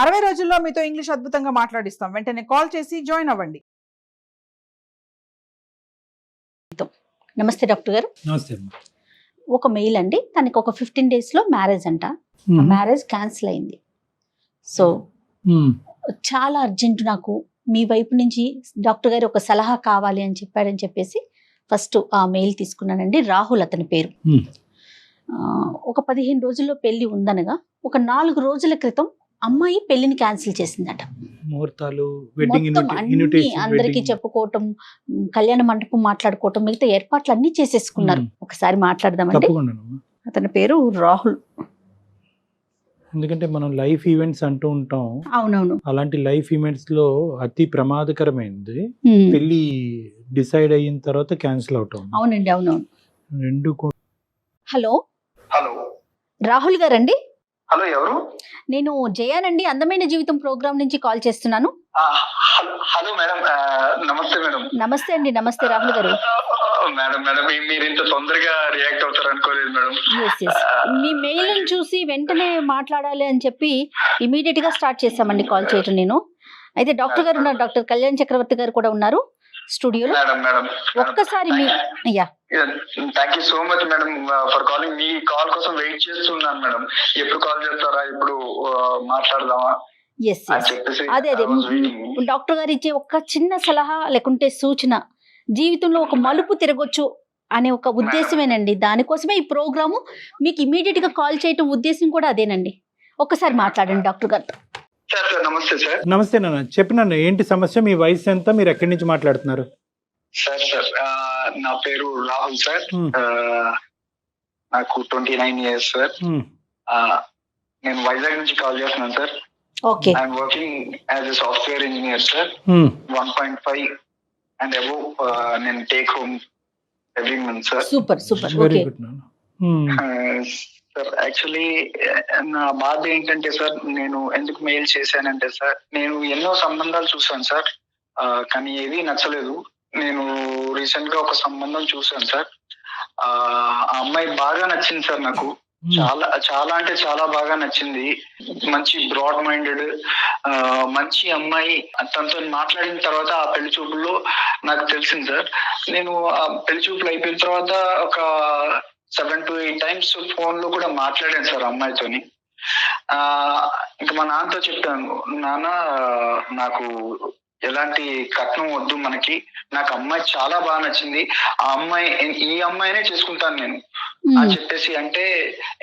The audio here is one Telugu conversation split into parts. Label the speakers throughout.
Speaker 1: 60 రోజుల్లో మీతో ఇంగ్లీష్ అద్భుతంగా మాట్లాడిస్తాం. వెంటనే కాల్ చేసి జాయిన్ అవ్వండి.
Speaker 2: నమస్తే డాక్టర్ గారు.
Speaker 3: నమస్తే.
Speaker 2: ఒక మెయిల్ అండి, తనకి ఒక 15 days లో మ్యారేజ్ అంట. మ్యారేజ్ క్యాన్సిల్ అయింది. సో చాలా అర్జెంట్, నాకు మీ వైపు నుంచి డాక్టర్ గారు ఒక సలహా కావాలి అని చెప్పేసి ఫస్ట్ ఆ మెయిల్ తీసుకున్నానండి. రాహుల్ అతని పేరు. ఒక 15 రోజుల్లో పెళ్లి ఉందనగా ఒక 4 రోజుల క్రితం అమ్మాయి పెళ్లిని క్యాన్సిల్ చేసిందట.
Speaker 3: ముహూర్తాలు,
Speaker 2: మొత్తం అన్ని అందరికి చెప్పుకోవటం, కళ్యాణ మండపం మాట్లాడుకోవటం, మిగతా ఏర్పాట్లు అన్ని చేసేసుకున్నారు. ఒకసారి మాట్లాడదామండి. అతని పేరు రాహుల్.
Speaker 3: ఎందుకంటే మనం లైఫ్ ఈవెంట్స్ అంటూ ఉంటాం.
Speaker 2: అవునవును.
Speaker 3: అలాంటి లైఫ్ ఈవెంట్స్ లో అతి ప్రమాదకరమైనది పెళ్లి డిసైడ్ అయిన తర్వాత క్యాన్సిల్ అవటం.
Speaker 2: అవునండి, అవునవును.
Speaker 3: రెండు.
Speaker 2: హలో
Speaker 4: హలో,
Speaker 2: రాహుల్ గారండి?
Speaker 4: హలో, ఎవరు?
Speaker 2: నేను జయానండి, అందమైన జీవితం ప్రోగ్రామ్ నుంచి కాల్ చేస్తున్నాను.
Speaker 4: హలో మేడం, నమస్తే మేడం.
Speaker 2: నమస్తే అండి. నమస్తే రాహుల్ గారు.
Speaker 4: మేడం మేడం మీరు ఇంత తొందరగా రియాక్ట్ అవుతారు అనుకోలేదు మేడం.
Speaker 2: మీ మెయిల్ చూసి వెంటనే మాట్లాడాలి అని చెప్పి ఇమీడియట్ గా స్టార్ట్ చేశామండి కాల్ చేయటం. నేను అయితే డాక్టర్ గారు ఉన్నారు, డాక్టర్ కళ్యాణ్ చక్రవర్తి గారు కూడా ఉన్నారు స్టూడియోలో.
Speaker 4: మేడం
Speaker 2: ఒక్కసారి
Speaker 4: thank you so much madam for calling. Me call కోసం వెయిట్ చేస్తున్నాను మేడం. ఎప్పుడు కాల్ చేస్తారా, ఎప్పుడు మాట్లాడదామా? అదే
Speaker 2: డాక్టర్ గారు ఇచ్చే ఒక చిన్న సలహా లేకుంటే సూచన జీవితంలో ఒక మలుపు తిరగొచ్చు అనే ఒక ఉద్దేశమేనండి. దానికోసమే ఈ ప్రోగ్రాము మీకు ఇమీడియట్ గా కాల్ చేయటం ఉద్దేశం కూడా అదేనండి. ఒక్కసారి మాట్లాడండి డాక్టర్ గారితో.
Speaker 4: నమస్తే సార్.
Speaker 3: నమస్తే నాన్న, చెప్పినాను ఏంటి సమస్య, మీ వయసు ఎంత, మీరు ఎక్కడి నుంచి మాట్లాడుతున్నారు?
Speaker 4: సార్ నా పేరు రాహుల్ సార్. నాకు 29 years సార్. నేను వైజాగ్ నుంచి కాల్ చేస్తున్నాను sir.
Speaker 2: Okay.
Speaker 4: I'm working as a software engineer sir. 1.5 and above నేను take home every month sir.
Speaker 2: Super super.
Speaker 3: Very good నాన్న.
Speaker 4: సార్ యాక్చువల్లీ నా బాధ ఏంటంటే సార్, నేను ఎందుకు మెయిల్ చేశానంటే సార్, నేను ఎన్నో సంబంధాలు చూసాను సార్, కానీ ఏవి నచ్చలేదు. నేను రీసెంట్ గా ఒక సంబంధం చూసాను సార్. ఆ అమ్మాయి బాగా నచ్చింది సార్ నాకు. చాలా చాలా అంటే చాలా బాగా నచ్చింది. మంచి బ్రాడ్ మైండెడ్ మంచి అమ్మాయి. తనతో మాట్లాడిన తర్వాత ఆ పెళ్లి చూపుల్లో నాకు తెలిసింది సార్. నేను ఆ పెళ్లి చూపులు అయిపోయిన తర్వాత ఒక 7 to 8 times ఫోన్ లో కూడా మాట్లాడాను సార్ అమ్మాయితోని. ఇంకా మా నాన్నతో చెప్పాను, నాన్న నాకు ఎలాంటి కట్నం వద్దు మనకి, నాకు అమ్మాయి చాలా బాగా నచ్చింది, ఈ అమ్మాయినే చేసుకుంటాను నేను అని చెప్పేసి అంటే,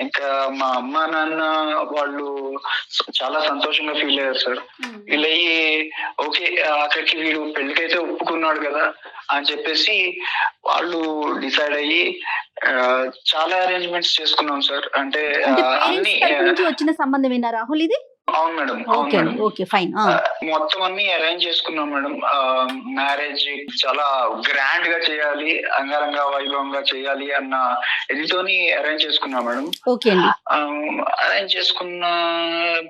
Speaker 4: ఇంకా మా అమ్మ నాన్న వాళ్ళు చాలా సంతోషంగా ఫీల్ అయ్యారు సార్. ఫీల్ అయ్యి ఓకే అక్కడికి వీడు పెళ్లికైతే ఒప్పుకున్నాడు కదా అని చెప్పేసి వాళ్ళు డిసైడ్ అయ్యి చాలా అరేంజ్మెంట్స్ చేసుకున్నాం సార్. అంటే అన్ని
Speaker 2: వచ్చిన సంబంధమేనా రాహుల్ ఇది?
Speaker 4: అవును మేడం, అవును మేడం.
Speaker 2: Okay fine.
Speaker 4: మొత్తం అన్ని అరేంజ్ చేసుకున్నాం మేడం. మ్యారేజ్ చాలా గ్రాండ్ గా చేయాలి, అంగరంగ వైభవంగా చేయాలి అన్న ఇదితోని అరేంజ్ చేసుకున్నాం మేడం.
Speaker 2: ఓకే అండి.
Speaker 4: అరేంజ్ చేసుకున్న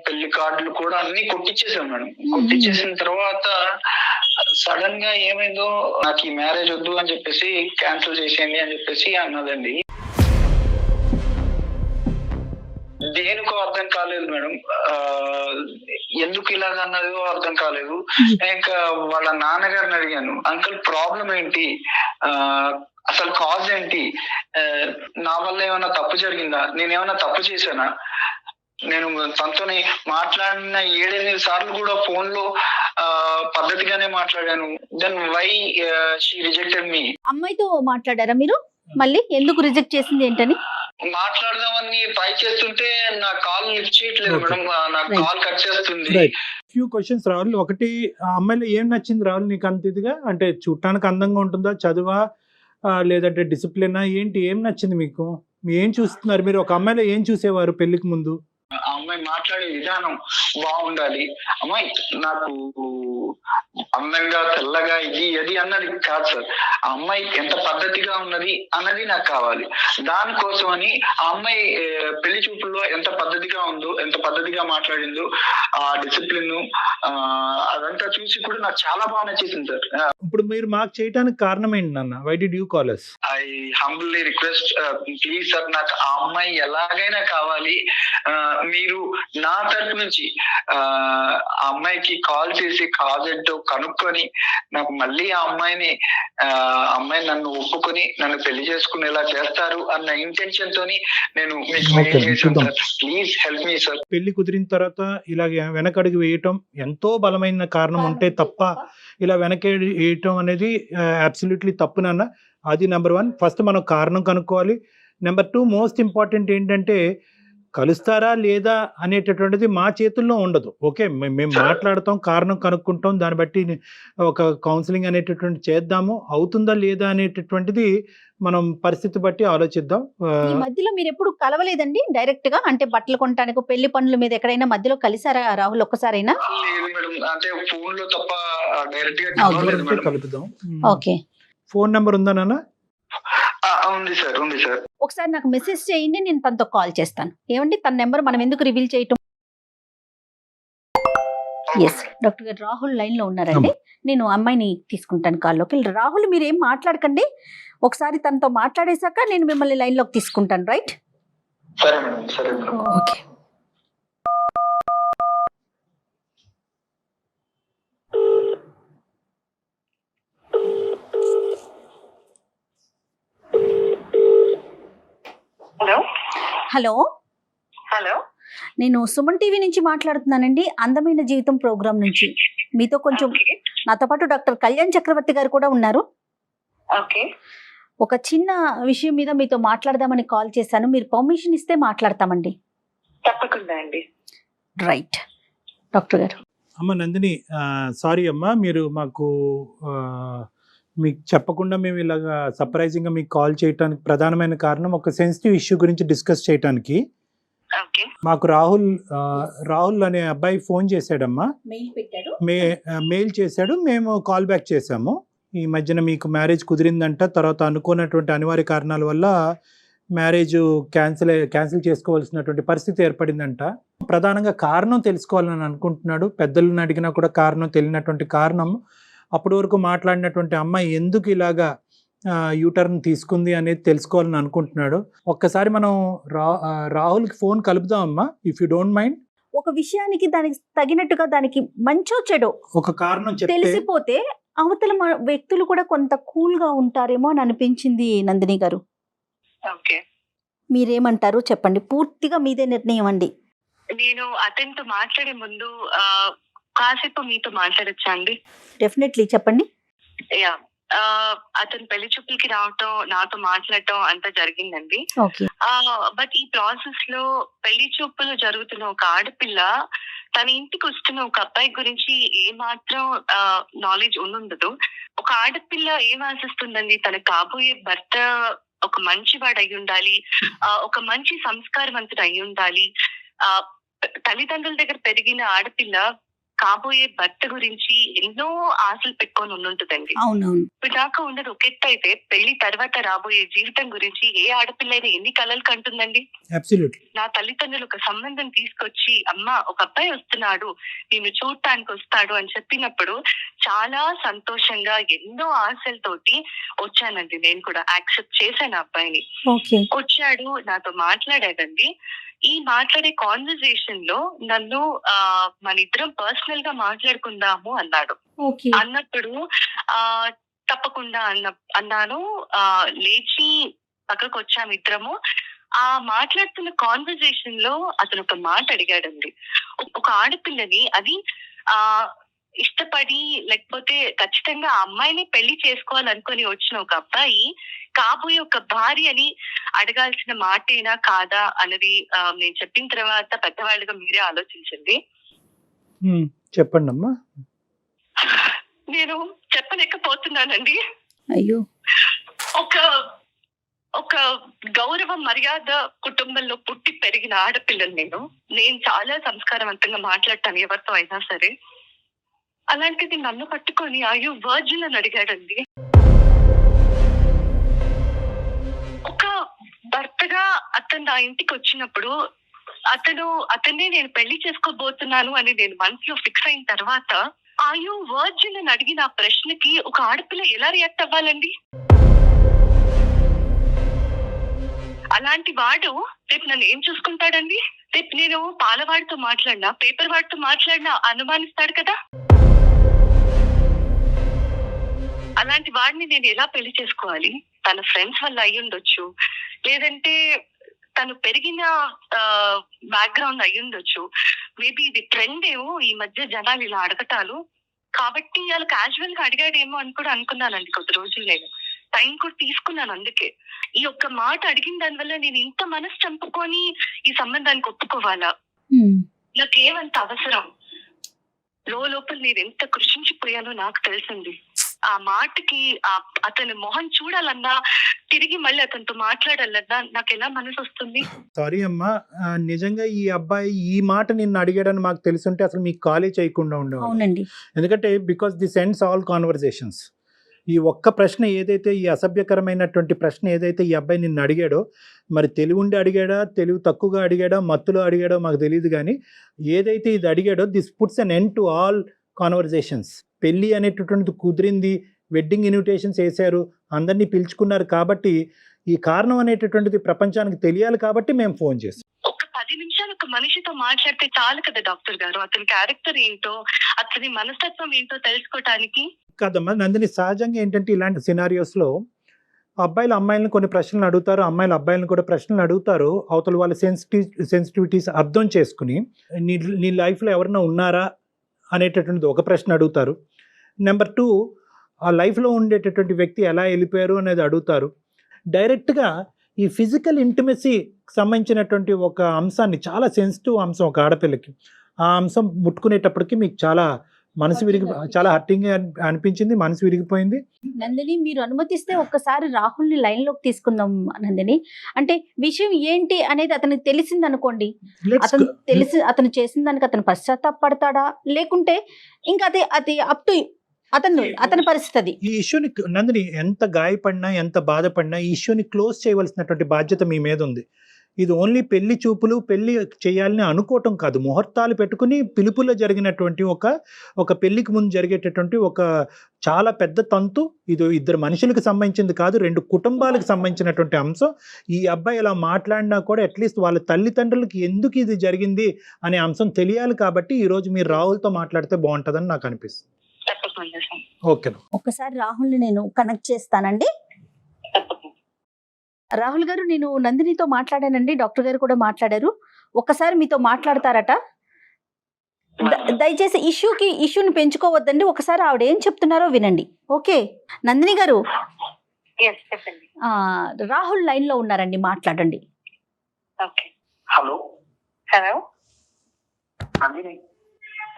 Speaker 4: పెళ్లి కార్డులు కూడా అన్ని కొట్టించేసాం మేడం. కొట్టించేసిన తర్వాత సడన్ గా ఏమైందో, నాకు ఈ మ్యారేజ్ వద్దు అని చెప్పేసి క్యాన్సిల్ చేసేయండి అని చెప్పేసి అన్నదండి. దేనికో అర్థం కాలేదు మేడం, ఎందుకు ఇలాగ అన్నదో అర్థం కాలేదు. ఇంకా వాళ్ళ నాన్నగారిని అడిగాను, అంకుల్ ప్రాబ్లం ఏంటి, అసలు కాజ్ ఏంటి, నా వల్ల ఏమైనా తప్పు జరిగిందా, నేనేమైనా తప్పు చేశానా, నేను తనతోని మాట్లాడిన 7-8 సార్లు కూడా ఫోన్ లో పద్ధతిగానే మాట్లాడాను. దెన్ వై షీ రిజెక్టెడ్ మీ.
Speaker 2: అమ్మాయితో మాట్లాడారా మీరు? మళ్ళీ ఎందుకు రిజెక్ట్ చేసింది ఏంటని
Speaker 4: మాట్లాడదామని ట్రై చేస్తుంటే నా కాల్ లిఫ్ట్ చేయట్లేదు మేడం, నా కాల్ కట్ చేస్తుంది.
Speaker 3: Few questions Rahul. ఒకటి, ఆ అమ్మాయిలో ఏం నచ్చింది రాహుల్ నీకు అంత ఇదిగా? అంటే చూడటానికి అందంగా ఉంటుందా, చదువా, లేదంటే డిసిప్లినా, ఏంటి, ఏం నచ్చింది మీకు? ఏం చూస్తున్నారు మీరు? ఒక అమ్మాయిలో ఏం చూసేవారు పెళ్లికి ముందు?
Speaker 4: ఆ అమ్మాయి మాట్లాడే విధానం బాగుండాలి, అమ్మాయి నాకు అందంగా తెల్లగా ఇది అన్నది కాదు సార్. ఆ అమ్మాయి ఎంత పద్ధతిగా ఉన్నది అన్నది నాకు కావాలి. దానికోసం అని ఆ అమ్మాయి పెళ్లి చూపుల్లో ఎంత పద్ధతిగా ఉందో, ఎంత పద్ధతిగా మాట్లాడిందో, ఆ డిసిప్లిన్, అదంతా చూసి కూడా నాకు చాలా బాగా నచ్చేసింది సార్.
Speaker 3: ఇప్పుడు మీరు మాకు చేయడానికి కారణం ఏంటి నాన్న? Why did you call us?
Speaker 4: I humbly request please sir, నాకు ఆ అమ్మాయి ఎలాగైనా కావాలి. మీరు నా తరపు నుంచి ఆ అమ్మాయికి కాల్ చేసి కాజ్ ఏంటో కనుక్కొని నాకు మళ్ళీ ఆ అమ్మాయి నన్ను ఒప్పుకొని నన్ను పెళ్లి చేసుకునేలా చేస్తారు అన్న ఇంటెన్షన్ తోని నేను మీకు మెయిల్ చేశాను sir. Please help me sir.
Speaker 3: పెళ్లి కుదిరిన తర్వాత ఇలాగ వెనకడుగు వేయటం ఎంతో బలమైన కారణం ఉంటే తప్ప ఇలా వెనకడి వేయటం అనేది అబ్సల్యూట్లీ తప్పు నాన్న. అది నెంబర్ 1. ఫస్ట్ మనం కారణం కనుక్కోవాలి. నెంబర్ 2 మోస్ట్ ఇంపార్టెంట్ ఏంటంటే కలుస్తారా లేదా అనేటటువంటిది మా చేతుల్లో ఉండదు. ఓకే, మేము మాట్లాడతాం, కారణం కనుక్కుంటాం, దాన్ని బట్టి ఒక కౌన్సిలింగ్ అనేటటువంటి చేద్దాము. అవుతుందా లేదా అనేటటువంటిది మనం పరిస్థితి బట్టి ఆలోచిద్దాం.
Speaker 2: ఈ మధ్యలో మీరు ఎప్పుడు కలవలేదండి డైరెక్ట్ గా? అంటే బట్టలు కొనడానికి పెళ్లి పనుల మీద ఎక్కడైనా మధ్యలో కలిసారా రాహుల్ ఒక్కసారైనా?
Speaker 4: లేదు మేడం, అంటే ఫోన్ లో తప్ప డైరెక్ట్ గా
Speaker 2: Okay.
Speaker 4: కలవలేదు మేడం.
Speaker 3: కలుపుదాం.
Speaker 2: ఓకే,
Speaker 3: ఫోన్ నెంబర్ ఉందా నాన్న?
Speaker 4: ఉంది సార్, ఉంది సార్.
Speaker 2: ఒకసారి నాకు మెసేజ్ చేయండి, నేను తనతో కాల్ చేస్తాను. ఏమండి, తన నెంబర్ మనం ఎందుకు రివీల్ చేయటం? ఎస్, డాక్టర్ గారు రాహుల్ లైన్ లో ఉన్నారండి. నేను అమ్మాయిని తీసుకుంటాను కాల్లోకి. రాహుల్ మీరు ఏం మాట్లాడకండి, ఒకసారి తనతో మాట్లాడేశాక నేను మిమ్మల్ని లైన్ లోకి తీసుకుంటాను. రైట్?
Speaker 4: సరే మేడం, సరే madam.
Speaker 2: Okay.
Speaker 5: Hello
Speaker 2: hello,
Speaker 5: hello
Speaker 2: నేను సుమన్ టీవీ నుంచి మాట్లాడుతున్నానండి, అందమైన జీవితం ప్రోగ్రామ్ నుంచి. మీతో కొంచెం, నాతో పాటు డాక్టర్ కళ్యాణ్ చక్రవర్తి గారు కూడా ఉన్నారు.
Speaker 5: ఓకే,
Speaker 2: ఒక చిన్న విషయం మీద మీతో మాట్లాడదామని కాల్ చేశాను. మీరు పర్మిషన్ ఇస్తే మాట్లాడతామండి.
Speaker 5: తప్పకుండా అండి.
Speaker 2: రైట్ డాక్టర్ గారు.
Speaker 3: అమ్మ నందిని, సారీ అమ్మా, మీరు మాకు మీకు చెప్పకుండా మేము ఇలాగా సర్ప్రైజింగ్గా మీకు కాల్ చేయడానికి ప్రధానమైన కారణం ఒక సెన్సిటివ్ ఇష్యూ గురించి డిస్కస్ చేయడానికి.
Speaker 5: ఓకే,
Speaker 3: మాకు రాహుల్ అనే అబ్బాయి ఫోన్ చేశాడమ్మా, మెయిల్ చేశాడు, మేము కాల్ బ్యాక్ చేశాము. ఈ మధ్యన మీకు మ్యారేజ్ కుదిరిందంట, తర్వాత అనుకున్నటువంటి అనివార్య కారణాల వల్ల మ్యారేజ్ క్యాన్సిల్ చేసుకోవాల్సినటువంటి పరిస్థితి ఏర్పడిందంట. ప్రధానంగా కారణం తెలుసుకోవాలని అనుకుంటున్నాడు. పెద్దలను అడిగినా కూడా కారణం తెలియనటువంటి కారణం, అప్పటి వరకు మాట్లాడినటువంటి అమ్మాయి ఎందుకు ఇలాగా యూటర్న్ తీసుకుంది అనేది తెలుసుకోవాలని అనుకుంటున్నాడు. ఒక్కసారి మనం రాహుల్కి ఫోన్ కలుపుదాం అమ్మా, ఇఫ్ యూ డోంట్ మైండ్.
Speaker 2: ఒక విషయానికి దానికి తగినట్టుగా దానికి మంచో చెడో
Speaker 3: ఒక కారణం చెప్తే
Speaker 2: తెలిసిపోతే అవతల వ్యక్తులు కూడా కొంత కూల్ గా ఉంటారేమో అని అనిపించింది నందిని గారు.
Speaker 5: ఓకే,
Speaker 2: మీరేమంటారు చెప్పండి, పూర్తిగా మీదే నిర్ణయం అండి.
Speaker 5: నేను అతనితో మాట్లాడే ముందు కాసేపు మీతో మాట్లాడచ్చా అండి?
Speaker 2: డెఫినెట్లీ చెప్పండి.
Speaker 5: యా, అతను పెళ్లి చూపులకి రావటం, నాతో మాట్లాడటం అంతా జరిగిందండి.
Speaker 2: ఓకే.
Speaker 5: బట్ ఈ ప్రాసెస్ లో పెళ్లి చూపులు జరుగుతున్న ఒక ఆడపిల్ల తన ఇంటికి వస్తున్న ఒక అబ్బాయి గురించి ఏ మాత్రం నాలెడ్జ్ ఉండదు. ఒక ఆడపిల్ల ఏం ఆశిస్తుందండి, తన కాబోయే భర్త ఒక మంచివాడు అయి ఉండాలి, ఒక మంచి సంస్కారవంతుడు అయి ఉండాలి. తల్లిదండ్రుల దగ్గర పెరిగిన ఆడపిల్ల కాబోయే భర్త గురించి ఎన్నో ఆశలు పెట్టుకొని ఉంటుందండి.
Speaker 2: అవునవును.
Speaker 5: ఇప్పుడు దాకా ఉండదు. ఒక ఎత్తు అయితే పెళ్లి తర్వాత రాబోయే జీవితం గురించి ఏ ఆడపిల్ల అయినా ఎన్ని కలలు కంటుందండి. నా తల్లిదండ్రులు ఒక సంబంధం తీసుకొచ్చి, అమ్మ ఒక అబ్బాయి వస్తున్నాడు, నేను చూడటానికి వస్తాడు అని చెప్పినప్పుడు చాలా సంతోషంగా ఎన్నో ఆశలతోటి వచ్చానండి. నేను కూడా యాక్సెప్ట్ చేశాను అబ్బాయిని. వచ్చాడు, నాతో మాట్లాడాడండి. ఈ మాట్లాడే కాన్వర్సేషన్ లో నన్ను మన ఇద్దరం పర్సనల్ గా మాట్లాడుకుందాము అన్నాడు. అన్నప్పుడు తప్పకుండా అన్నాను. లేచి పక్కకు వచ్చాము ఇద్దరము. ఆ మాట్లాడుతున్న కాన్వర్సేషన్ లో అతను ఒక మాట అడిగాడండి. ఒక ఆడపిల్లని, అది ఇష్టపడి లేకపోతే ఖచ్చితంగా ఆ అమ్మాయిని పెళ్లి చేసుకోవాలనుకుని వచ్చిన ఒక అబ్బాయి కాబోయే ఒక భార్యని అడగాల్సిన మాటేనా కాదా అన్నది నేను చెప్పిన తర్వాత పెద్దవాళ్ళుగా మీరే ఆలోచించండి.
Speaker 3: చెప్పండి అమ్మా.
Speaker 5: నేను చెప్పలేకపోతున్నానండి.
Speaker 2: అయ్యో,
Speaker 5: ఒక గౌరవ మర్యాద కుటుంబంలో పుట్టి పెరిగిన ఆడపిల్లని నేను చాలా సంస్కారవంతంగా మాట్లాడతాను ఎవరితో అయినా సరే. అలాంటిది నన్ను పట్టుకొని అయ్యో వర్జిన్ అని అడిగాడండి. ఒక భర్తగా అతను నా ఇంటికి వచ్చినప్పుడు అతన్ని నేను పెళ్లి చేసుకోబోతున్నాను అని నేను మనసులో ఫిక్స్ అయిన తర్వాత ఆయు వర్జిన్ అని అడిగిన ఆ ప్రశ్నకి ఒక ఆడపిల్ల ఎలా రియాక్ట్ అవ్వాలండి? అలాంటి వాడు రేపు నన్ను ఏం చూసుకుంటాడండి? రేపు నేను పాలవాడితో మాట్లాడినా, పేపర్ వాడితో మాట్లాడినా అనుమానిస్తాడు కదా. అలాంటి వాడిని నేను ఎలా పెళ్లి చేసుకోవాలి? తన ఫ్రెండ్స్ వల్ల అయ్యి ఉండొచ్చు, లేదంటే తను పెరిగిన బ్యాక్గ్రౌండ్ అయ్యి ఉండొచ్చు. మేబీ ఇది ట్రెండ్ ఏమో ఈ మధ్య జనాలు ఇలా అడగటాలు, కాబట్టి వాళ్ళు క్యాజువల్ గా అడిగాడేమో అని కూడా అనుకున్నానండి. కొద్ది రోజులు నేను టైం కూడా తీసుకున్నాను. అందుకే ఈ ఒక్క మాట అడిగిన దానివల్ల నేను ఇంత మనసు చంపుకొని ఈ సంబంధానికి ఒప్పుకోవాలా? నాకేమంత అవసరం? లోపల నేను ఎంత కృషించిపోయానో నాకు తెలిసింది. ఆ మాటకి అతని మొహం చూడాలన్నా, తిరిగి మళ్ళీ అతనితో మాట్లాడాలన్నా నాకు ఎలా మనసు వస్తుంది?
Speaker 3: సారీ అమ్మా, నిజంగా ఈ అబ్బాయి ఈ మాట నిన్ను అడిగాడని మాకు తెలుసుంటే అసలు మీకు కాలేజ్ చేయకుండా ఉండేవాడు.
Speaker 2: అవునండి.
Speaker 3: ఎందుకంటే because this ends all conversations. ఈ ఒక్క ప్రశ్న ఏదైతే, ఈ అసభ్యకరమైనటువంటి ప్రశ్న ఏదైతే ఈ అబ్బాయి నిన్ను అడిగాడో, మరి తెలివి ఉండి అడిగాడా, తెలివి తక్కువగా అడిగాడా, మత్తులో అడిగాడో మాకు తెలియదు, కానీ ఏదైతే ఇది అడిగాడో this puts an end to all conversations. పెళ్ళి అనేటటువంటిది కుదిరింది, వెడ్డింగ్ ఇన్విటేషన్స్ వేశారు, అందరినీ పిలుచుకున్నారు, కాబట్టి ఈ కారణం అనేటటువంటిది ప్రపంచానికి తెలియాలి కాబట్టి మేము ఫోన్ చేసాం.
Speaker 5: ఒక 10 నిమిషాలు ఒక మనిషితో మాట్లాడితే చాలు కదా డాక్టర్ గారు, అతని క్యారెక్టర్ ఏంటో, అతని మనస్తత్వం ఏంటో తెలుసుకోవటానికి. కాదమ్మా
Speaker 3: నందిని, సహజంగా ఏంటంటే ఇలాంటి సినారియోస్లో అబ్బాయిలు అమ్మాయిలను కొన్ని ప్రశ్నలు అడుగుతారు, అమ్మాయిలు అబ్బాయిలను కూడా ప్రశ్నలు అడుగుతారు. అవతల వాళ్ళ సెన్సిటివిటీస్ అర్థం చేసుకుని నీ లైఫ్లో ఎవరైనా ఉన్నారా అనేటటువంటిది ఒక ప్రశ్న అడుగుతారు. నెంబర్ 2, ఆ లైఫ్లో ఉండేటటువంటి వ్యక్తి ఎలా వెళ్ళిపోయారు అనేది అడుగుతారు. డైరెక్ట్గా ఈ ఫిజికల్ ఇంటిమసీకి సంబంధించినటువంటి ఒక అంశాన్ని, చాలా సెన్సిటివ్ అంశం ఒక ఆడపిల్లకి, ఆ అంశం ముట్టుకునేటప్పటికి మీకు చాలా మనసు చాలా హర్టింగ్ అనిపించింది, మనసు విరిగిపోయింది.
Speaker 2: నందిని, మీరు అనుమతిస్తే ఒక్కసారి రాహుల్ని లైన్లోకి తీసుకుందాం నందిని. అంటే విషయం ఏంటి అనేది అతనికి తెలిసింది అనుకోండి, అతను చేసిన దానికి అతను పశ్చాత్తాపడతాడా, లేకుంటే ఇంకా అది అప్ టు అతని పరిస్థితి.
Speaker 3: ఈ ఇష్యూని నందిని ఎంత గాయపడినా, ఎంత బాధపడినా ఈ ఇష్యూని క్లోజ్ చేయవలసినటువంటి బాధ్యత మీ మీద ఉంది. ఇది ఓన్లీ పెళ్లి చూపులు, పెళ్లి చేయాలని అనుకోవటం కాదు, ముహూర్తాలు పెట్టుకుని పిలుపులో జరిగినటువంటి ఒక పెళ్లికి ముందు జరిగేటటువంటి ఒక చాలా పెద్ద తంతు. ఇది ఇద్దరు మనుషులకు సంబంధించింది కాదు, 2 కుటుంబాలకు సంబంధించినటువంటి అంశం. ఈ అబ్బాయి ఇలా మాట్లాడినా కూడా అట్లీస్ట్ వాళ్ళ తల్లిదండ్రులకి ఎందుకు ఇది జరిగింది అనే అంశం తెలియాలి, కాబట్టి ఈరోజు మీరు రాహుల్తో మాట్లాడితే బాగుంటుందని నాకు అనిపిస్తుంది. ఓకే,
Speaker 2: ఒక్కసారి రాహుల్ని నేను కనెక్ట్ చేస్తానండి. రాహుల్ గారు, నేను నందినితో మాట్లాడానండి, డాక్టర్ గారు కూడా మాట్లాడారు. ఒక్కసారి మీతో మాట్లాడతారట. దయచేసి ఇష్యూని పెంచుకోవద్దండి, ఒకసారి ఆవిడ ఏం చెప్తున్నారో వినండి. ఓకే నందిని గారు, రాహుల్ లైన్ లో ఉన్నారండి, మాట్లాడండి.
Speaker 4: హలో హలో నందిని,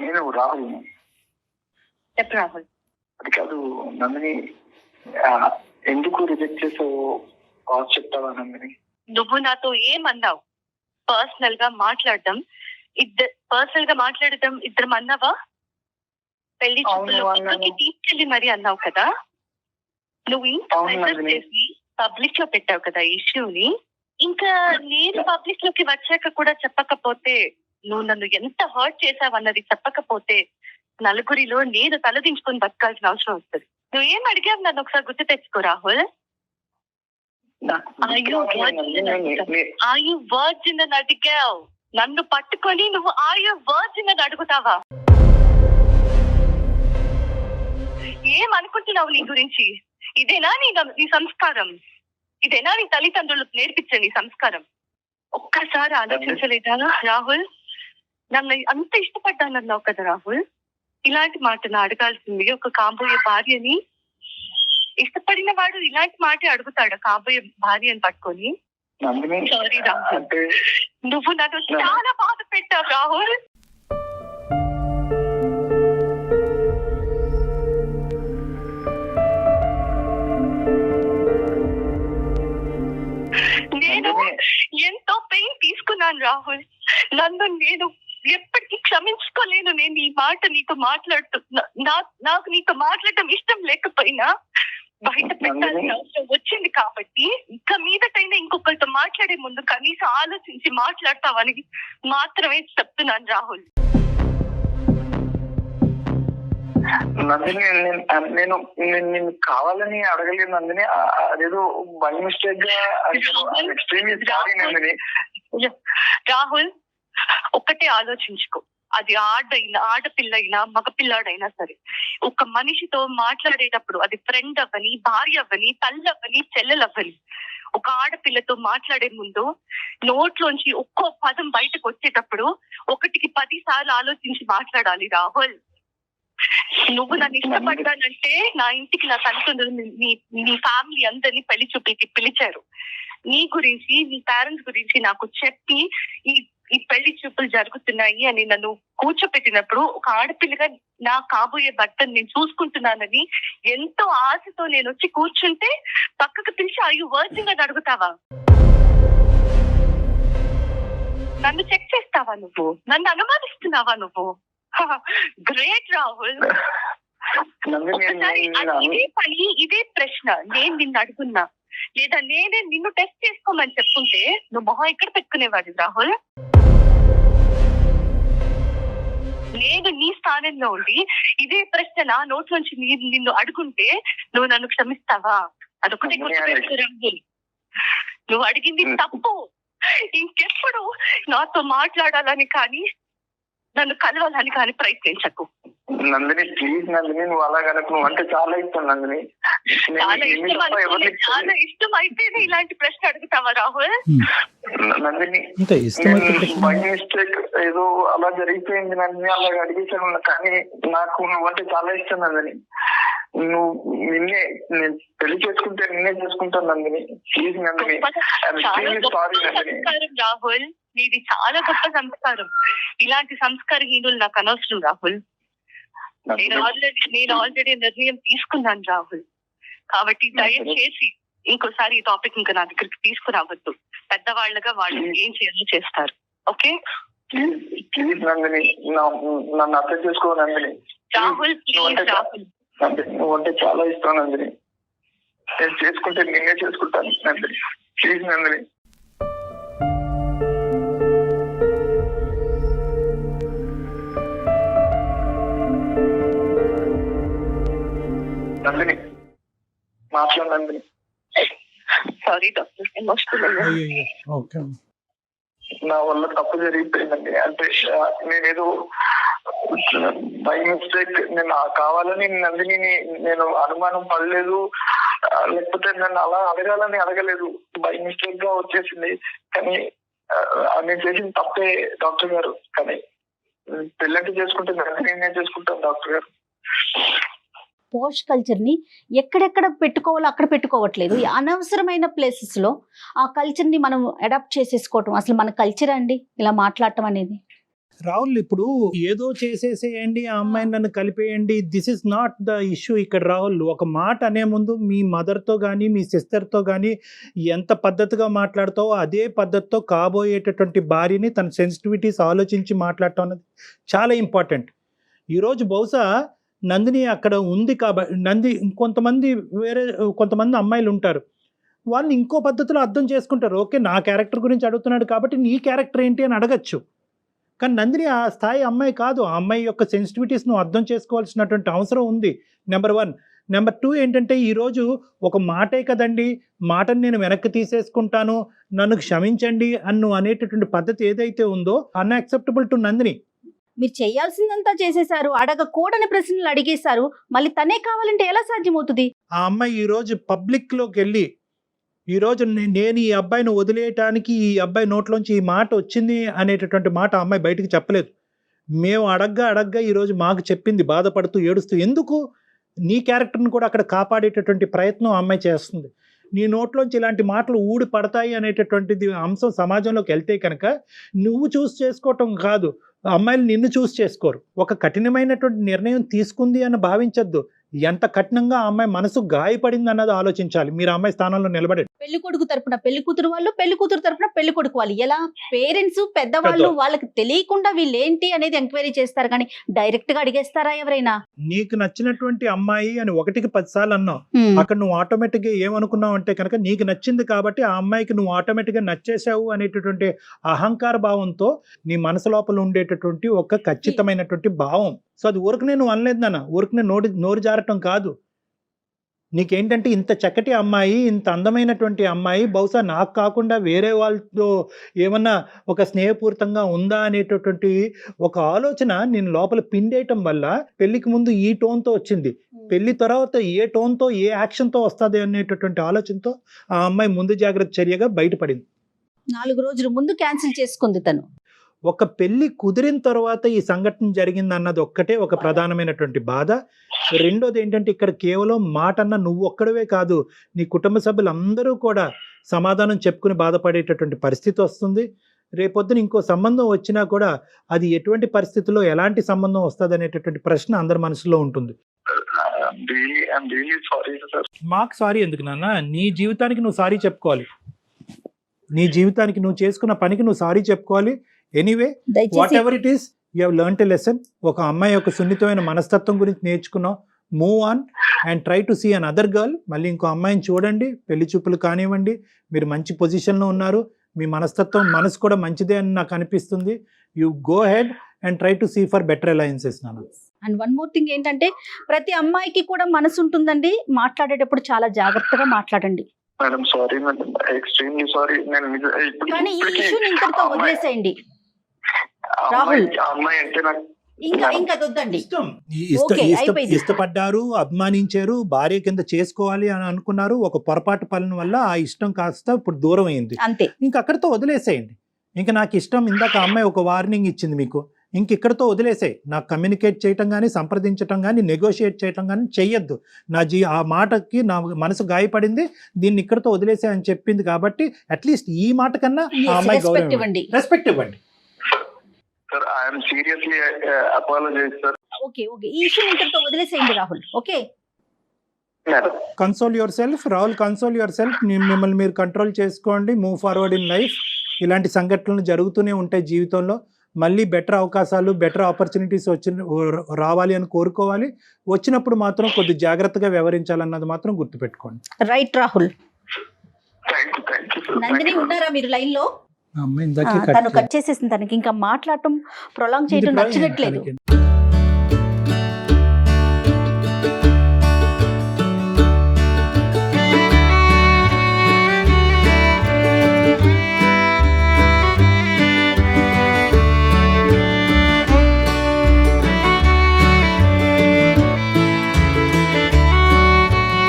Speaker 4: నేను రాహుల్.
Speaker 5: చెప్పు రాహుల్.
Speaker 4: అది కాదు నందిని, ఎందుకు రిజెక్ట్ చేసావు చెప్తావా నందిని?
Speaker 5: నువ్వు నాతో ఏమన్నావు? పర్సనల్ గా మాట్లాడడం ఇద్దరం అన్నావా? పెళ్లి చూపులకి తీసుకెళ్ళి మరి అన్నావు కదా. నువ్వు ఇంత మెసేజ్ చేసి పబ్లిక్ లో పెట్టావు కదా ఇష్యూని. ఇంకా నేను పబ్లిక్ లోకి వచ్చాక కూడా చెప్పకపోతే, నువ్వు నన్ను ఎంత హర్ట్ చేసావు అన్నది చెప్పకపోతే, నలుగురిలో నేను తలదించుకొని బతకాల్సిన అవసరం వస్తుంది. నువ్వేం అడిగావు నన్ను ఒకసారి గుర్తు తెచ్చుకో రాహుల్. వర్జిన్ అని అడిగావు, నన్ను పట్టుకొని నువ్వు వర్జిన్ అని అడుగుతావా? ఏమనుకుంటున్నావు నీ గురించి? ఇదేనా నీ సంస్కారం? ఇదేనా నీ తల్లిదండ్రులకు నేర్పించే నీ సంస్కారం? ఒక్కసారి ఆలోచించలేదా రాహుల్? నన్ను అంత ఇష్టపడ్డానన్నావు కదా రాహుల్. ఇలాంటి మాటను అడగాల్సింది ఒక కాబోయే భార్యని. ఇష్టపడిన వాడు ఇలాంటి మాటే అడుగుతాడు కాబోయే భార్యని పట్టుకొని. సారీ రాహుల్, నువ్వు నన్ను చాలా బాధ పెట్టావు రాహుల్. నేను ఎంతో పెయిన్ తీసుకున్నాను రాహుల్. నేను ఎప్పటికీ క్షమించుకోలేను. నేను ఈ మాట నీతో మాట్లాడుతున్నా. నాకు నీతో మాట్లాడటం ఇష్టం లేకపోయినా బయట పెట్టాల్సిన అవసరం వచ్చింది కాబట్టి ఇక మీదటైనా ఇంకొకరితో మాట్లాడే ముందు కనీసం ఆలోచించి మాట్లాడతావని మాత్రమే చెప్తున్నాను రాహుల్.
Speaker 4: నందిని నేను నేను కావాలని అడగలేదు నందిని, అదేదో బై మిస్టేక్ గా ఎక్స్ట్రీమ్లీ సారీ నందిని.
Speaker 5: రాహుల్ ఒక్కటే ఆలోచించుకో, అది ఆడపిల్ల అయినా మగపిల్లాడైనా సరే, ఒక మనిషితో మాట్లాడేటప్పుడు అది ఫ్రెండ్ అవ్వని, భార్య అవ్వని, తల్లి అవ్వని, చెల్లెలు అవ్వని, ఒక ఆడపిల్లతో మాట్లాడే ముందు నోట్లోంచి ఒక్కో పదం బయటకు వచ్చేటప్పుడు 1కి 10 సార్లు ఆలోచించి మాట్లాడాలి రాహుల్. నువ్వు నన్ను ఇష్టపడ్డానంటే నా ఇంటికి నా తల్లిదండ్రులు నీ ఫ్యామిలీ అందరినీ పెళ్లి చూపులకి పిలిచారు. నీ గురించి, నీ పేరెంట్స్ గురించి నాకు చెప్పి ఈ పెళ్లి చూపులు జరుగుతున్నాయి అని నన్ను కూర్చోపెట్టినప్పుడు ఒక ఆడపిల్లగా నా కాబోయే భర్తను నేను చూసుకుంటున్నానని ఎంతో ఆశతో నేను వచ్చి కూర్చుంటే పక్కకు పిలిచి అయ్యో వర్జిన్ అని అడుగుతావా? నన్ను చెక్ చేస్తావా నువ్వు? నన్ను అనుమానిస్తున్నావా నువ్వు? గ్రేట్ రాహుల్. ఇదే ప్రశ్న నేను నిన్ను అడుగున్నా, లేదా నేనే నిన్ను టెస్ట్ చేసుకోమని చెప్పుంటే నువ్వు మొహం ఎక్కడ పెట్టుకునేవాడి రాహుల్? నేను నీ స్థానంలో ఉండి ఇదే ప్రశ్న నా నోట్లోంచి నిన్ను అడుగుంటే నువ్వు నన్ను క్షమిస్తావా? అదొకటే గుర్తుపెట్టుకో రాహుల్, నువ్వు అడిగింది తప్పు. ఇంకెప్పుడు నాతో మాట్లాడాలని కానీ నన్ను కలవాలని కానీ ప్రయత్నించకు
Speaker 4: నందిని. ప్లీజ్ నందిని, నువ్వు అలాగనకు. నువ్వు అంటే చాలా ఇష్టం నందిని.
Speaker 5: చాలా ఇష్టం అయితేనే ఇలాంటి ప్రశ్న అడుగుతావా రాహుల్?
Speaker 4: నందిని బై మిస్టేక్ ఏదో అలా జరిగిపోయింది నందిని, అలాగ అడిగేసాను. కానీ నాకు నువ్వు అంటే చాలా ఇష్టం నందిని. నువ్వు నేను పెళ్లి చేసుకుంటే నిన్నే చేసుకుంటాను నందిని. Please Nandini, sorry Nandini.
Speaker 5: రాహుల్ నీది చాలా గొప్ప సంస్కారం. ఇలాంటి సంస్కారహీనులు నాకు అనవసరం రాహుల్. నేను ఆల్రెడీ నిర్ణయం తీసుకున్నాను రాహుల్. కాబట్టి దయచేసి ఇంకోసారి ఈ టాపిక్ ఇంకా నా దగ్గరికి తీసుకురావద్దు. పెద్దవాళ్ళగా వాళ్ళు ఏం చేయాలో చేస్తారు. ఓకే
Speaker 4: ప్లీజ్ నందిని, నన్ను అర్థం చేసుకో నందిని.
Speaker 5: రాహుల్ ప్లీజ్ రాహుల్,
Speaker 4: నువ్వు అంటే చాలా ఇష్టం నందిని. నేను చేసుకుంటే నేనే చేసుకుంటాను నందిని. ప్లీజ్ నందిని. నందిని మాట్లాడు నందిని.
Speaker 5: Sorry doctor, emotional.
Speaker 4: నా వల్ల తప్పు జరిగిపోయిందండి. అంటే నేనేదో బై మిస్టేక్, నేను కావాలని నందిని నేను అనుమానం పడలేదు, లేకపోతే నన్ను అలా అడగాలని అడగలేదు. బై మిస్టేక్ గా వచ్చేసింది. కానీ నేను చేసిన తప్పే డాక్టర్ గారు. కానీ పెళ్ళంటే చేసుకుంటే నందిని చేసుకుంటాను డాక్టర్ గారు.
Speaker 2: పోష్ కల్చర్ని ఎక్కడెక్కడ పెట్టుకోవాలో అక్కడ పెట్టుకోవట్లేదు. అనవసరమైన ప్లేసెస్లో ఆ కల్చర్ని మనం అడాప్ట్ చేసేసుకోవటం అసలు మన కల్చర్ అండి ఇలా మాట్లాడటం అనేది.
Speaker 3: రాహుల్, ఇప్పుడు ఏదో చేసేసేయండి, ఆ అమ్మాయిని నన్ను కలిపేయండి, this is not the issue ఇక్కడ. రాహుల్, ఒక మాట అనే ముందు మీ మదర్తో కానీ మీ సిస్టర్తో కానీ ఎంత పద్ధతిగా మాట్లాడతావో అదే పద్ధతితో కాబోయేటటువంటి భార్యని తన సెన్సిటివిటీస్ ఆలోచించి మాట్లాడటం అనేది చాలా ఇంపార్టెంట్. ఈరోజు బహుశా నందిని అక్కడ ఉంది కాబట్టి కొంతమంది అమ్మాయిలు ఉంటారు, వాళ్ళు ఇంకో పద్ధతిలో అర్థం చేసుకుంటారు. ఓకే, నా క్యారెక్టర్ గురించి అడుగుతున్నాడు కాబట్టి నీ క్యారెక్టర్ ఏంటి అని అడగచ్చు. కానీ నందిని ఆ స్థాయి అమ్మాయి కాదు. ఆ అమ్మాయి యొక్క సెన్సిటివిటీస్ నువ్వు అర్థం చేసుకోవాల్సినటువంటి అవసరం ఉంది, నెంబర్ 1. నెంబర్ 2 ఏంటంటే, ఈరోజు ఒక మాటే కదండి, మాటను నేను వెనక్కి తీసేసుకుంటాను, నన్ను క్షమించండి అన్ను అనేటటువంటి పద్ధతి ఏదైతే ఉందో అన్యాక్సెప్టబుల్ టు నందిని.
Speaker 2: మీరు చేయాల్సిందంతా చేసేసారు, అడగకూడని ప్రశ్నలు అడిగేశారు, మళ్ళీ తనే కావాలంటే ఎలా సాధ్యమవుతుంది?
Speaker 3: ఆ అమ్మాయి ఈరోజు పబ్లిక్లోకి వెళ్ళి ఈరోజు నేను ఈ అబ్బాయిని వదిలేయటానికి ఈ అబ్బాయి నోట్లోంచి ఈ మాట వచ్చింది అనేటటువంటి మాట ఆ అమ్మాయి బయటికి చెప్పలేదు. మేము అడగ్గా ఈరోజు మాకు చెప్పింది, బాధపడుతూ ఏడుస్తూ. ఎందుకు? నీ క్యారెక్టర్ని కూడా అక్కడ కాపాడేటటువంటి ప్రయత్నం ఆ అమ్మాయి చేస్తుంది. నీ నోట్లోంచి ఇలాంటి మాటలు ఊడి పడతాయి అనేటటువంటిది అంశం సమాజంలోకి వెళ్తే కనుక నువ్వు చూస్ చేసుకోవటం కాదు, అమ్మాయిలు నిన్ను చూస్ చేసుకోరు. ఒక కఠినమైనటువంటి నిర్ణయం తీసుకుంది అని భావించద్దు. ఎంత కఠినంగా ఆ అమ్మాయి మనసు గాయపడింది అన్నది ఆలోచించాలి. మీరు ఆ అమ్మాయి స్థానంలో నిలబడి.
Speaker 2: పెళ్లి కొడుకు తరపున పెళ్లి కూతురు వాళ్ళు, పెళ్లి కూతురు తరపున పెళ్లి కొడుకు వాళ్ళు, ఎలా పేరెంట్స్ పెద్దవాళ్ళు వాళ్ళకి తెలియకుండా వీళ్ళు ఏంటి అనేది ఎంక్వైరీ చేస్తారు కానీ డైరెక్ట్ గా అడిగేస్తారా ఎవరైనా?
Speaker 3: నీకు నచ్చినటువంటి అమ్మాయి అని 1కి 10 సార్లు అన్నావు. అక్కడ నువ్వు ఆటోమేటిక్ గా ఏమనుకున్నావు అంటే కనుక నీకు నచ్చింది కాబట్టి ఆ అమ్మాయికి నువ్వు ఆటోమేటిక్ గా నచ్చేసావు అనేటటువంటి అహంకార భావంతో నీ మనసు లోపల ఉండేటటువంటి ఒక ఖచ్చితమైనటువంటి భావం. సో అది ఊరికనే నువ్వు అనలేదు నాన్న, ఊరికనే నోరు జారటం కాదు. నీకేంటంటే ఇంత చక్కటి అమ్మాయి, ఇంత అందమైనటువంటి అమ్మాయి బహుశా నాకు కాకుండా వేరే వాళ్ళతో ఏమన్నా ఒక స్నేహపూరితంగా ఉందా అనేటటువంటి ఒక ఆలోచన నేను లోపల పిండేయటం వల్ల పెళ్లికి ముందు ఈ టోన్తో వచ్చింది, పెళ్లి తర్వాత ఏ టోన్తో ఏ యాక్షన్తో వస్తుంది అనేటటువంటి ఆలోచనతో ఆ అమ్మాయి ముందు జాగ్రత్త చర్యగా బయటపడింది.
Speaker 2: 4 రోజుల ముందు క్యాన్సిల్ చేసుకుంది తను.
Speaker 3: ఒక పెళ్లి కుదిరిన తర్వాత ఈ సంఘటన జరిగింది అన్నది ఒక్కటే ఒక ప్రధానమైనటువంటి బాధ. రెండోది ఏంటంటే ఇక్కడ కేవలం మాట అన్న నువ్వు ఒక్కడవే కాదు, నీ కుటుంబ సభ్యులందరూ కూడా సమాధానం చెప్పుకుని బాధపడేటటువంటి పరిస్థితి వస్తుంది. రేపొద్దున ఇంకో సంబంధం వచ్చినా కూడా అది ఎటువంటి పరిస్థితుల్లో ఎలాంటి సంబంధం వస్తుంది అనేటటువంటి ప్రశ్న అందరి మనసులో ఉంటుంది. మాకు సారీ ఎందుకు నాన్న? నీ జీవితానికి నువ్వు సారీ చెప్పుకోవాలి, నీ జీవితానికి నువ్వు చేసుకున్న పనికి నువ్వు సారీ చెప్పుకోవాలి. Anyway whatever it is, you have learned a lesson. ఒక అమ్మాయి యొక్క సున్నితమైన మనస్తత్వం గురించి నేర్చుకున్నావు. Move on and try to see another girl. మళ్ళీ ఇంకో అమ్మాయిని చూడండి, పెళ్లి చూపులు కానివ్వండి. మీరు మంచి పొజిషన్లో ఉన్నారు, మీ మనస్తత్వం మనసు కూడా మంచిదే అని నాకు అనిపిస్తుంది. You go head and try to see for better alliances నాన్న.
Speaker 2: అండ్ వన్ మోర్ థింగ్ ఏంటంటే ప్రతి అమ్మాయికి కూడా మనసు ఉంటుందండి, మాట్లాడేటప్పుడు చాలా జాగ్రత్తగా మాట్లాడండి.
Speaker 4: Madam sorry madam, extremely sorry.
Speaker 2: కానీ ఈ ఇష్యూని ఇంతటితో వదిలేసేయండి రాహుల్.
Speaker 4: అమ్మాయి అంటే నాకు
Speaker 2: ఇంకా వద్దండి.
Speaker 3: ఇష్టపడ్డారు, అభిమానించారు, భార్య కింద చేసుకోవాలి అని అనుకున్నారు. ఒక పొరపాటు పనుల వల్ల ఆ ఇష్టం కాస్త ఇప్పుడు దూరం అయింది,
Speaker 2: అంతే.
Speaker 3: ఇంక అక్కడితో వదిలేసేయండి. ఇంకా నాకు ఇష్టం, ఇందాక అమ్మాయి ఒక వార్నింగ్ ఇచ్చింది మీకు, ఇంక ఇక్కడితో వదిలేసాయి. నాకు కమ్యూనికేట్ చేయటం కానీ, సంప్రదించటం కానీ, నెగోషియేట్ చేయటం కానీ చెయ్యొద్దు. ఆ మాటకి నా మనసు గాయపడింది, దీన్ని ఇక్కడితో వదిలేసాయి అని చెప్పింది కాబట్టి అట్లీస్ట్ ఈ మాట కన్నా ఆ అమ్మాయి
Speaker 2: రెస్పెక్ట్ ఇవ్వండి.
Speaker 3: రెస్పెక్ట్ ఇవ్వండి.
Speaker 4: Sir I am seriously apologise sir.
Speaker 2: Okay ఈ ఇష్యూ ఇంతటితో వదిలేసేయండి Rahul. Okay,
Speaker 3: console yourself Rahul, console yourself. మిమ్మల్ని మీరు కంట్రోల్ చేసుకోండి, మూవ్ ఫార్వర్డ్ ఇన్ లైఫ్. ఇలాంటి సంఘటనలు జరుగుతూనే ఉంటాయి జీవితంలో. మళ్ళీ బెటర్ అవకాశాలు, బెటర్ ఆపర్చునిటీస్ రావాలి అని కోరుకోవాలి. వచ్చినప్పుడు మాత్రం కొద్ది జాగ్రత్తగా వ్యవహరించాలన్నది మాత్రం గుర్తుపెట్టుకోండి.
Speaker 2: రైట్ రాహుల్. నందిని ఉన్నారా మీరు లైన్ లో? తను కట్ చేసేసింది, తనకి ఇంకా మాట్లాడటం ప్రొలాంగ్ చేయడం నచ్చట్లేదు.